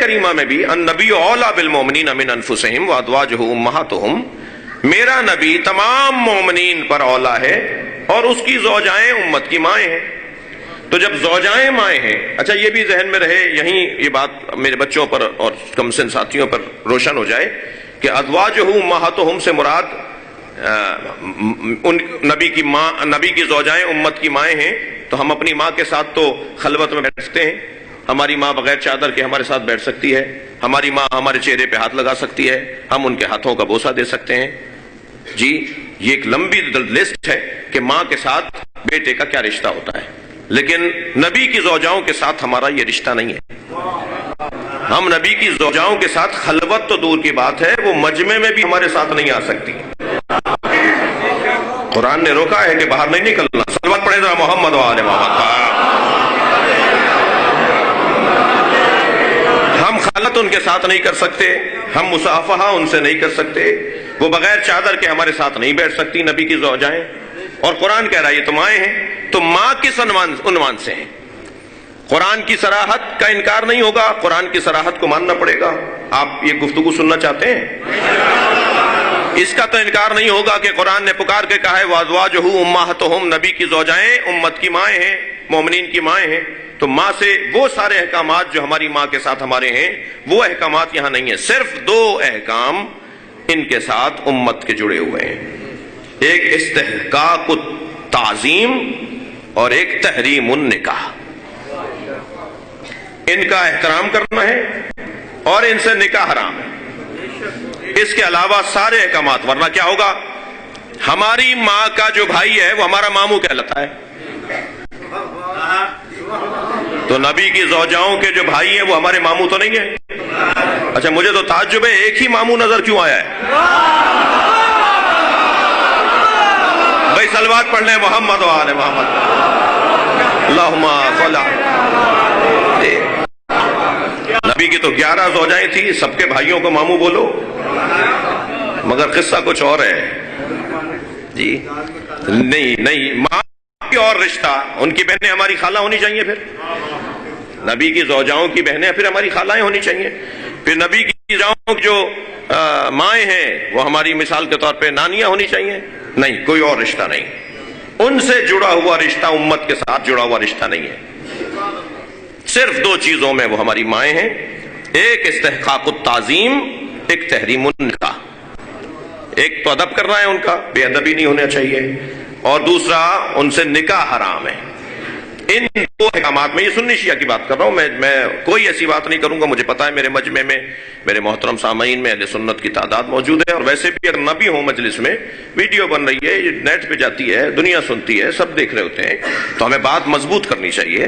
کریمہ میں بھی النبی اولیٰ بالمؤمنین من انفسہم وازواجہ امہاتہم، میرا نبی تمام مومنین پر اولیٰ ہے اور اس کی زوجائیں امت کی مائیں ہیں۔ تو جب زوجائیں مائیں ہیں، اچھا یہ بھی ذہن میں رہے، یہیں یہ بات میرے بچوں پر اور کم سن ساتھیوں پر روشن ہو جائے کہ ازواجہ امہاتہم سے مراد نبی کی ماں، نبی کی زوجائیں امت کی مائیں ہیں، تو ہم اپنی ماں کے ساتھ تو خلوت میں بیٹھ سکتے ہیں، ہماری ماں بغیر چادر کے ہمارے ساتھ بیٹھ سکتی ہے، ہماری ماں ہمارے چہرے پہ ہاتھ لگا سکتی ہے، ہم ان کے ہاتھوں کا بوسہ دے سکتے ہیں۔ جی یہ ایک لمبی لسٹ ہے کہ ماں کے ساتھ بیٹے کا کیا رشتہ ہوتا ہے، لیکن نبی کی زوجاؤں کے ساتھ ہمارا یہ رشتہ نہیں ہے۔ ہم نبی کی زوجاؤں کے ساتھ خلوت تو دور کی بات ہے، وہ مجمع میں بھی ہمارے ساتھ نہیں آ سکتی۔ قرآن نے روکا ہے کہ باہر نہیں نکلنا۔ صلوات پڑھیں ذرا محمد و آل محمد۔ ہم خلوت ان کے ساتھ نہیں کر سکتے، ہم مصافحہ ان سے نہیں کر سکتے، وہ بغیر چادر کے ہمارے ساتھ نہیں بیٹھ سکتی نبی کی زوجائیں، اور قرآن کہہ رہا ہے یہ تو مائیں ہیں۔ تو ماں کس عنوان سے ہیں؟ قرآن کی صراحت کا انکار نہیں ہوگا، قرآن کی صراحت کو ماننا پڑے گا۔ آپ یہ گفتگو سننا چاہتے ہیں؟ اس کا تو انکار نہیں ہوگا کہ قرآن نے پکار کے کہا ہے وازواجہ امہاتہم، نبی کی زوجائیں امت کی مائیں ہیں، مومنین کی مائیں ہیں۔ تو ماں سے وہ سارے احکامات جو ہماری ماں کے ساتھ ہمارے ہیں، وہ احکامات یہاں نہیں ہیں۔ صرف دو احکام ان کے ساتھ امت کے جڑے ہوئے ہیں، ایک استحقاق التعظیم اور ایک تحریم النکاح۔ ان کا احترام کرنا ہے اور ان سے نکاح حرام ہے۔ اس کے علاوہ سارے احکامات، ورنہ کیا ہوگا؟ ہماری ماں کا جو بھائی ہے وہ ہمارا ماموں کہلاتا ہے، تو نبی کی زوجاؤں کے جو بھائی ہیں وہ ہمارے ماموں تو نہیں ہیں؟ اچھا مجھے تو تعجب ہے ایک ہی ماموں نظر کیوں آیا ہے؟ بھائی صلوات پڑھ لیں محمد و آل محمد۔ اللہم صل علی۔ نبی کی تو 11 زوجائیں تھی، سب کے بھائیوں کو ماموں بولو، مگر قصہ کچھ اور ہے۔ جی نہیں، ماں کی اور رشتہ، ان کی بہنیں ہماری خالہ ہونی چاہیے، پھر نبی کی زوجاؤں کی بہنیں پھر ہماری خالائیں ہونی چاہیے، پھر نبی کی زوجاؤں کی جو مائیں ہیں وہ ہماری مثال کے طور پہ نانیاں ہونی چاہیے۔ نہیں، کوئی اور رشتہ نہیں، ان سے جڑا ہوا رشتہ امت کے ساتھ جڑا ہوا رشتہ نہیں ہے۔ صرف دو چیزوں میں وہ ہماری مائیں ہیں، ایک استحقاق التعظیم، ایک تحریم النکاح۔ ایک تو ادب کرنا ہے ان کا، بے ادبی نہیں ہونا چاہیے، اور دوسرا ان سے نکاح حرام ہے۔ ان دو احکامات میں، یہ سنی شیعہ کی بات کر رہا ہوں، میں کوئی ایسی بات نہیں کروں گا، مجھے پتا ہے میرے مجمع میں، میرے محترم سامعین میں اہل سنت کی تعداد موجود ہے، اور ویسے بھی اگر نہ بھی ہوں مجلس میں، ویڈیو بن رہی ہے، یہ نیٹ پہ جاتی ہے، دنیا سنتی ہے، سب دیکھ رہے ہوتے ہیں، تو ہمیں بات مضبوط کرنی چاہیے،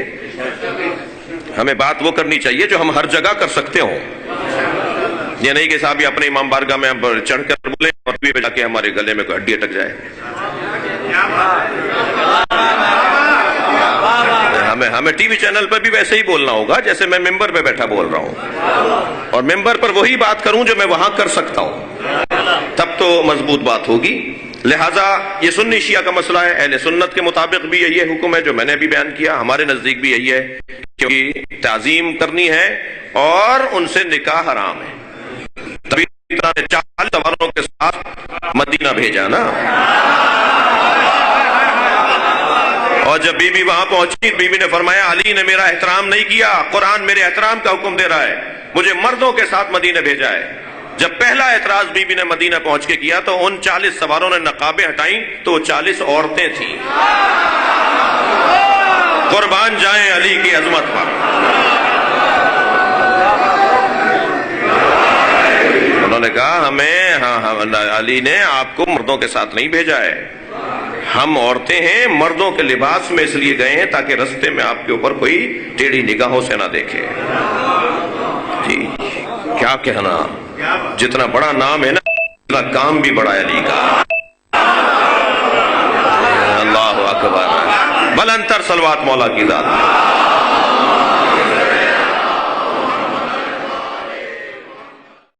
ہمیں بات وہ کرنی چاہیے جو ہم ہر جگہ کر سکتے ہوں۔ یہ نہیں کہ صاحب یہ اپنے امام بارگاہ میں چڑھ کر بولیں اور ٹی وی پہ جا کے ہمارے گلے میں کوئی ہڈی اٹک جائے۔ ہمیں ٹی وی چینل پر بھی ویسے ہی بولنا ہوگا جیسے میں ممبر پہ بیٹھا بول رہا ہوں، اور ممبر پر وہی بات کروں جو میں وہاں کر سکتا ہوں، تب تو مضبوط بات ہوگی۔ لہٰذا یہ سنی شیعہ کا مسئلہ ہے، اہل سنت کے مطابق بھی یہی حکم ہے جو میں نے بھی بیان کیا، ہمارے نزدیک بھی یہی ہے کہ تعظیم کرنی ہے اور ان سے نکاح حرام ہے۔ تبھی 40 سواروں کے ساتھ مدینہ بھیجا نا، اور جب بی بی وہاں پہنچی، بی بی نے فرمایا علی نے میرا احترام نہیں کیا، قرآن میرے احترام کا حکم دے رہا ہے، مجھے مردوں کے ساتھ مدینہ بھیجا ہے۔ جب پہلا اعتراض بی بی نے مدینہ پہنچ کے کیا تو ان 40 سواروں نے نقابیں ہٹائیں تو وہ 40 عورتیں تھیں۔ قربان جائیں علی کی عظمت پر۔ انہوں نے کہا علی نے آپ کو مردوں کے ساتھ نہیں بھیجا ہے، ہم عورتیں ہیں، مردوں کے لباس میں اس لیے گئے ہیں تاکہ رستے میں آپ کے اوپر کوئی ٹیڑھی نگاہوں سے نہ دیکھے۔ جی کیا کہنا، جتنا بڑا نام ہے نا اتنا کام بھی بڑا ہے علی کا۔ اللہ اکبر، بلند تر صلوات مولا کی ذات۔